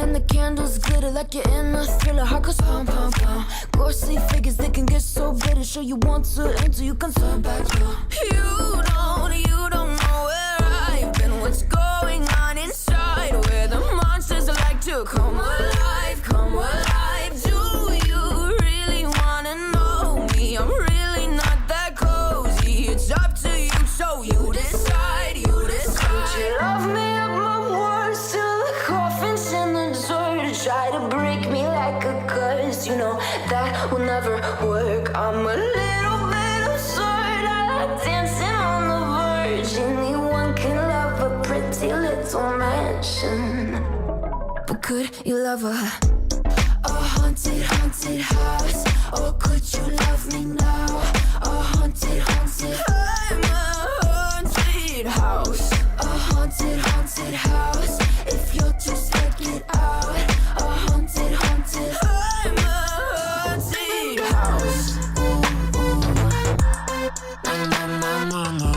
and the candles glitter like you're in a thriller. Heart goes pum pum pum. Ghostly figures, they can get so bitter. Show you want to enter, you can turn back. You don't know where I've been. What's going on inside? Where the monsters like to come alive, come alive. Do you really wanna know me? I'm really not that cozy. It's up to you, so you decide, you decide. Would you love me at my worst till the coffin's in the dirt? Try to break me like a curse, you know that will never work. I'm a little bit absurd. I like dancing on the verge. Anyone can love a pretty little mansion, but could you love a haunted, haunted house? Or could you love me now? A haunted, haunted. I'm a haunted house. A haunted, haunted house. If you're too scared, get out. A haunted, haunted. I'm a haunted house. Na, na, na, na, na.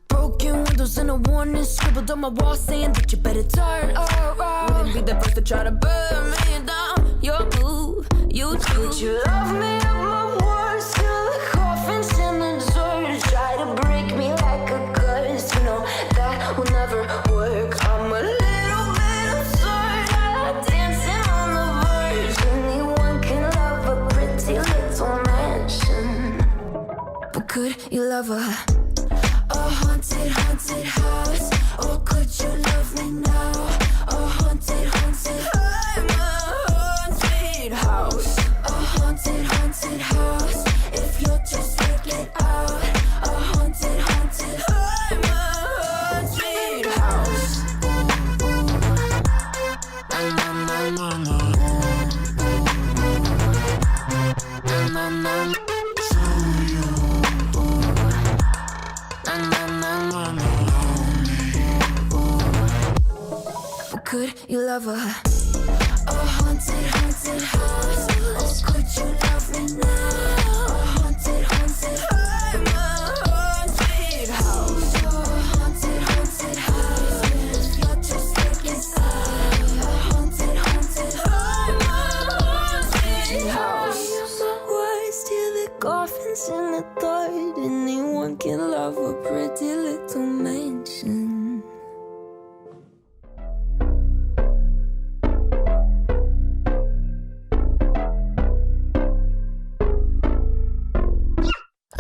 Broken windows and a warning scribbled on my wall saying that you better turn around. Wouldn't be the first to try to burn me down. Your move, you too. Would you love me at my worst till the coffin's in the dirt? Try to break me like a curse, you know that will never work. I'm a little bit absurd. I like dancing on the verge. Anyone can love a pretty little mansion, but could you love a haunted, haunted house? Or could you love me now? A haunted, haunted. I'm a haunted house. A haunted, haunted house. If you're too scared, get out. A haunted, haunted. I'm a haunted house. Na, na, na, na. Na, na, na. Could you love a haunted, haunted house? Or could you love me now? A haunted, haunted. I'm a haunted house. A haunted, haunted house. If you're too scared, get out. A haunted, haunted. I'm a haunted house. My words till the coffin's in the dirt. Anyone can love a pretty little mansion.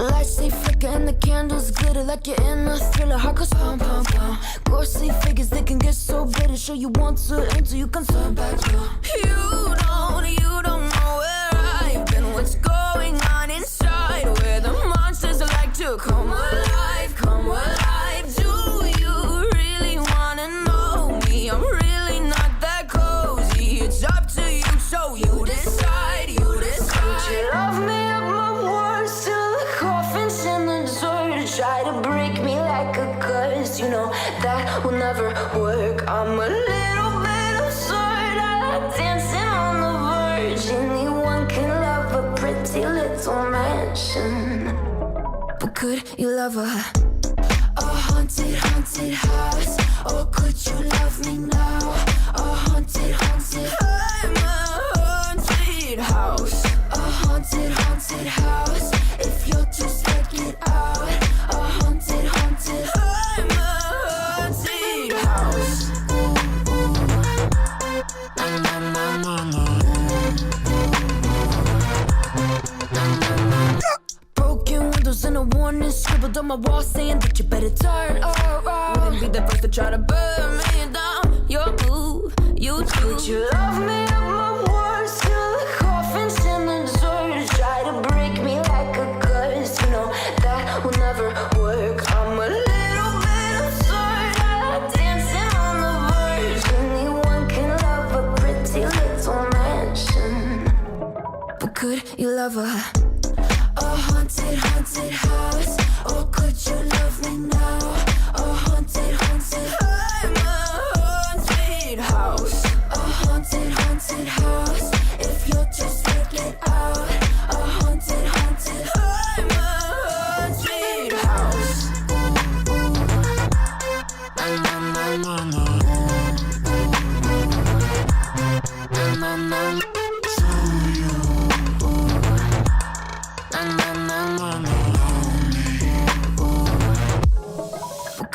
Lights they flicker and the candles glitter like you're in a thriller. Heart goes pum pum pum. Ghostly figures, they can get so bitter. Show you want to enter, you can turn back. You don't know where I've been. What's going on inside? Where the monsters like to come alive, come alive. Do you really wanna know me? I'm really not that cozy. It's up to you, so you decide, you decide. Would you love me at my worst till the coffin's in the dirt? Try to break me like a curse, you know that will never work. I'm a little bit absurd. I like dancing on the verge. Anyone can love a pretty little mansion, but could you love a haunted, haunted house? Or could you love me now? A haunted, haunted. I'm a haunted house. A haunted, haunted house. If you're too scared, get out. A haunted, haunted. I'm a haunted house. Na, na, na, na, na. Broken windows and a warning scribbled on my wall saying that you better turn around. Wouldn't be the first to try to burn me down. Your move, you too. Would you love me at my worst till the coffin's in the dirt? Try to break me like a curse, you know that will never work. I'm a little bit absurd. I like dancing on the verge. Anyone can love a pretty little mansion, but could you love a haunted, haunted house? Or could you love me now? A haunted, haunted. I'm a haunted house. A haunted, haunted house. If you're too scared, get out. A haunted, haunted. I'm a haunted house.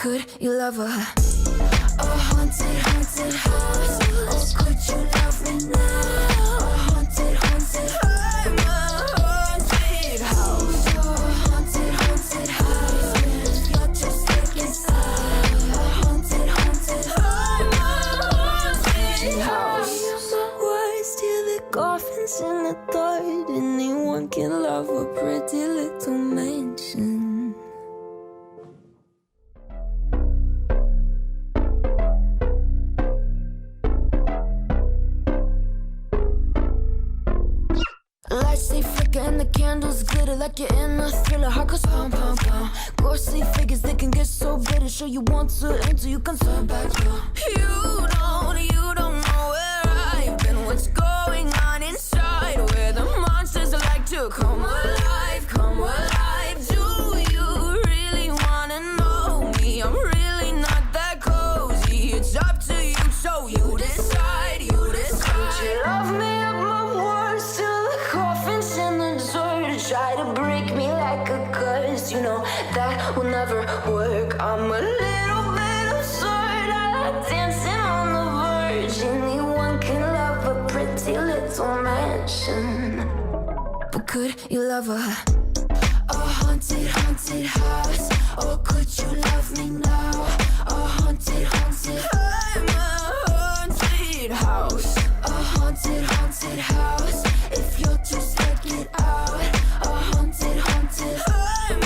could you love a haunted, haunted house? Oh, could you love me now? A haunted, haunted house. I'm a haunted house. Oh, haunted, haunted house. If you're just looking sad. A haunted, haunted house. I'm a haunted house. Words till the coffins in the third. Anyone can love a pretty little mansion. Lights they flicker and the candles glitter like you're in a thriller. Heart goes pum pum pum. Ghostly figures they can get so bitter. Sure you want to until you can turn back. You don't know where I've been. What's going on inside? Where the monsters like to come alive, come alive. Do you really wanna know me? I'm really not that cozy. It's up to you, so you decide. You decide. Could you love me up my words till the coffins in the dirt? Try to break me like a curse. You know that will never work. I'm a little bit absurd. I like dancing on the verge. Anyone can love a pretty little mansion. But could you love a haunted, haunted house? Or could you love me now? A haunted, haunted house. I'm a haunted house. A haunted, haunted house. If you're just check it out. A haunted, haunted house. I'm a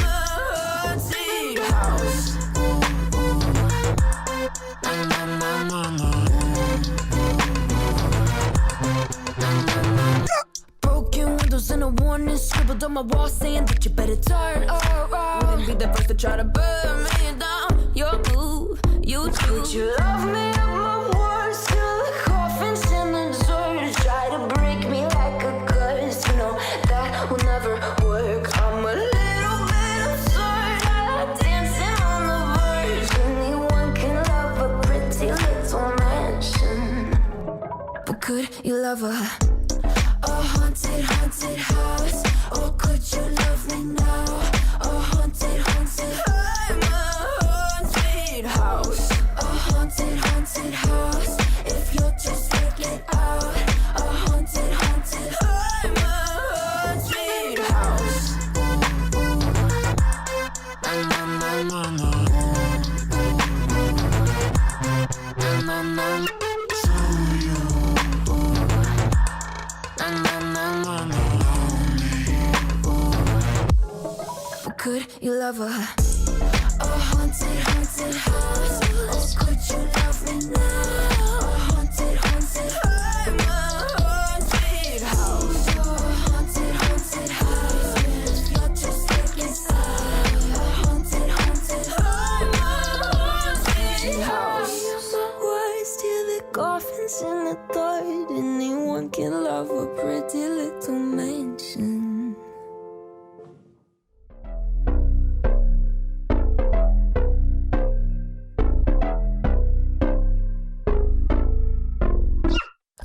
haunted house. Broken windows and a warning scribbled on my wall saying that you better turn around. Wouldn't be the first to try to burn me down. Your move, you too. Could you love me up my words till the coffins in the dirt? Try to break me like a curse. You know that will never work. I'm a little bit absurd. I like dancing on the verge. Anyone can love a pretty little mansion. But could you love a haunted, haunted house? Or could you love me now? A haunted, haunted house. I'm a haunted house. A haunted, haunted house. If you're just check it out. A haunted, haunted house. I'm a haunted house. But could you love a haunted, haunted house? Or could you love me now? A haunted, haunted house. I'm a haunted house. Oh, haunted, haunted house. If you're just looking sad. A haunted, haunted house. I'm a haunted house. Words till the coffins in the third. Anyone can love a pretty little mansion.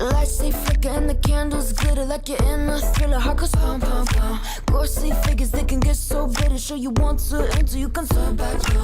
Lights they flicker and the candles glitter like you're in a thriller. Heart goes pum pum pum. Ghostly figures they can get so bitter. Sure you want to until you can turn back. You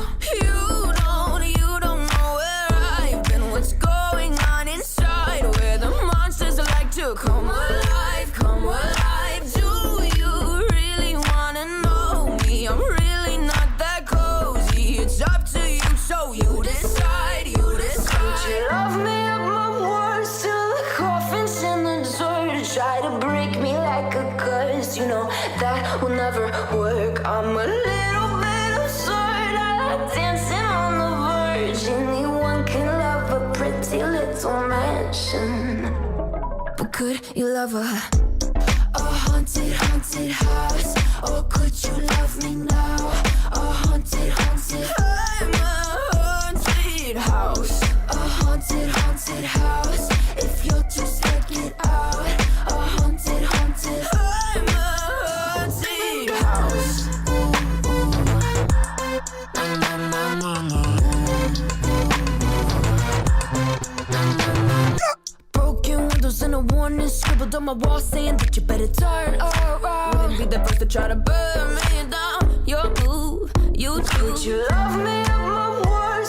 don't know where I've been. What's going on inside? Where the monsters like to come alive, come alive. Do you really wanna know me? I'm really not that cozy. It's up to you, so you decide. You decide. Could you love me up my words till the coffins in the dirt? Try to break me like a curse. You know that will never work. I'm a little bit absurd. I like dancing on the verge. Anyone can love a pretty little mansion. But could you love a haunted, haunted house? Or could you love me now? A haunted, haunted house. I'm a haunted house. A haunted, haunted house. If you're just check it out. A haunted, haunted house. I'm a haunted house. Broken windows and a warning scribbled on my wall saying that you better turn around. Wouldn't be the first to try to burn me down. Your move, you too. Could you love me up my words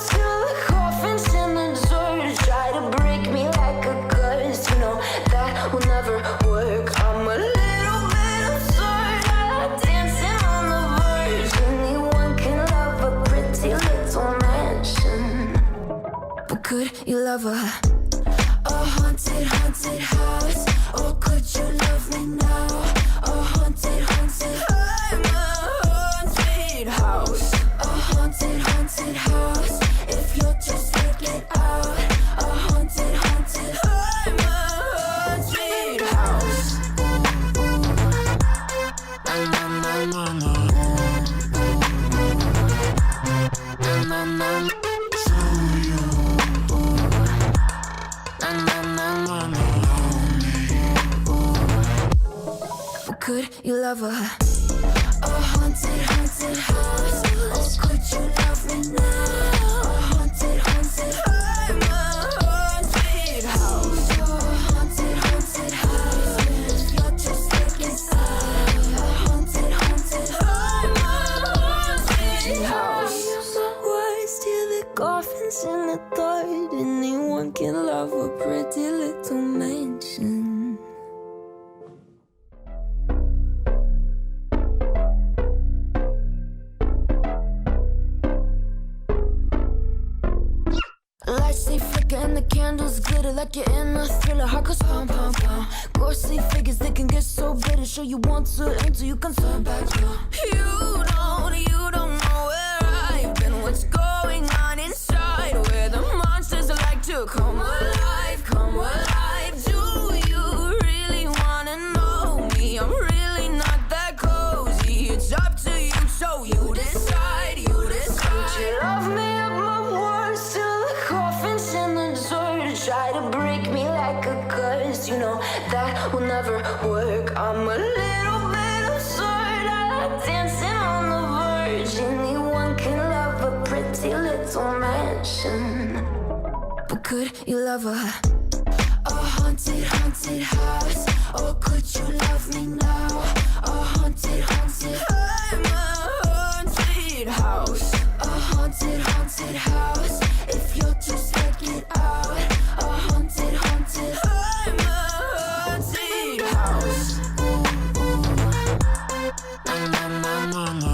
you love a haunted, haunted house? Or could you love me now? A haunted, haunted, I'm a haunted house. A haunted, haunted house. If you'll just take it out. A haunted, haunted, I'm a haunted house. Na na na na na. Na na na. Could you love a haunted, haunted house? Or could you love me now? A haunted, haunted, I'm a haunted house. A haunted, haunted house. If you're just taking sides. A haunted, haunted, I'm a haunted house. Why steal the coffins in the thought anyone can love a pretty little mansion? Lights they flicker and the candles glitter like you're in a thriller. Heart goes pum pum pum. Ghostly figures they can get so bitter. Sure you want to until you can turn back. You don't know where I've been. What's going on inside? Where the monsters like to come alive, come alive. Do you really wanna know me? I'm really not that cozy. It's up to you, so you decide. You decide. Would you love me up my words till the coffins in the dirt? Try to break me like a curse. You know that will never work. I'm a little bit absurd. I like dancing on the verge. Anyone can love a pretty little mansion. But could you love a haunted, haunted house? Or could you love me now? A haunted, haunted, I'm a haunted house. A haunted, haunted house. If you'll just take it out. A haunted, haunted, I'm a haunted house. Na na na na na.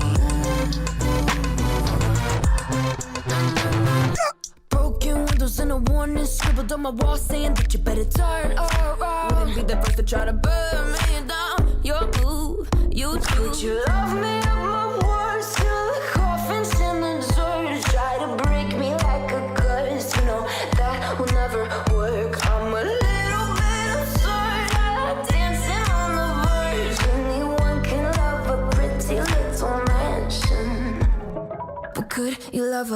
Broken windows and a warning scribbled on my wall saying that you better turn around. Wouldn't be the first to try to burn me down. Your move, you do. Would you love me up my words till the coffins in the dirt? Try to break me like a curse. You know that will never work. I'm a little bit absurd. I like dancing on the verge. Anyone can love a pretty little mansion. But could you love a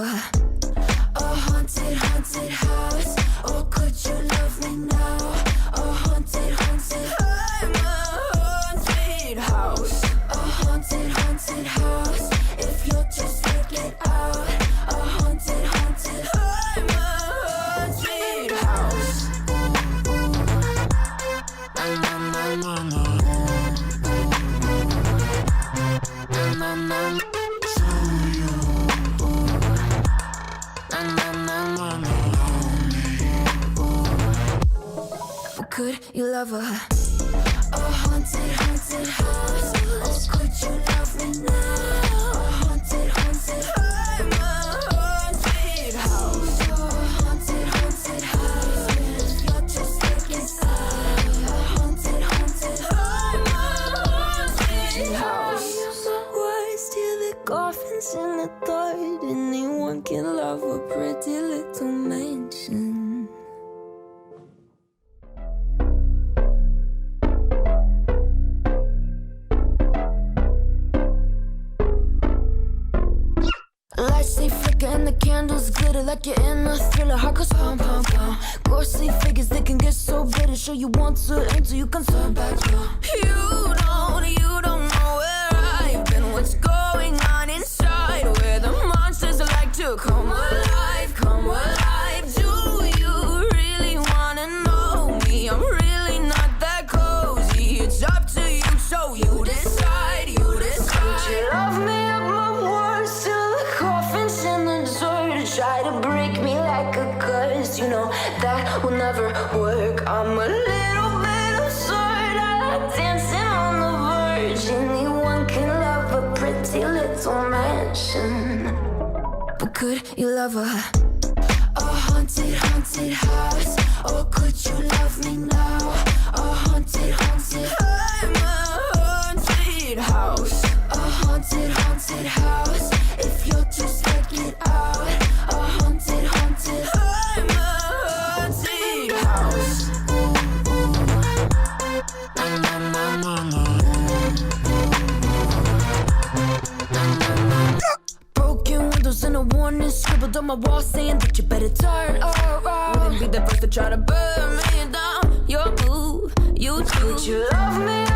haunted, haunted house? Or could you love me now? A haunted, haunted, I'm a haunted house. A haunted, haunted house. If you'll just take it out. A haunted, haunted, I'm a haunted house. Na na na na na. Na na na. Could you love a haunted, haunted house? Or could you love me now? A haunted, haunted, I'm a haunted house. A haunted, haunted house. If you're just taking sides. A haunted, haunted, I'm a haunted house. Why steal the coffins in the thought anyone can love a pretty little mansion? Lights they flicker and the candles glitter like you're in a thriller. Heart goes pum pum pum. Ghostly figures they can get so bitter. Sure you want to until you can turn back. You don't know where I've been. What's going on inside? Where the monsters like to come alive, come alive. Do you really wanna know me? I'm really not that cozy. It's up to you, so you decide. You decide. Would you love me up my words till the coffins in the dirt? Try to break me like a curse. You know that will never work. I'm a little bit absurd. I like dancing on the verge. Anyone can love a pretty little mansion. But could you love a A haunted, haunted house. Or could you love me now? A haunted, haunted. I'm a haunted house. A haunted, haunted house. If you're too scared, get out. A haunted, haunted. I'm a haunted house. Na na na na na. Broken windows and a warning scribbled on my wall saying that you better turn around. Wouldn't be the first to try to burn me down. Your move, you too. Would you love me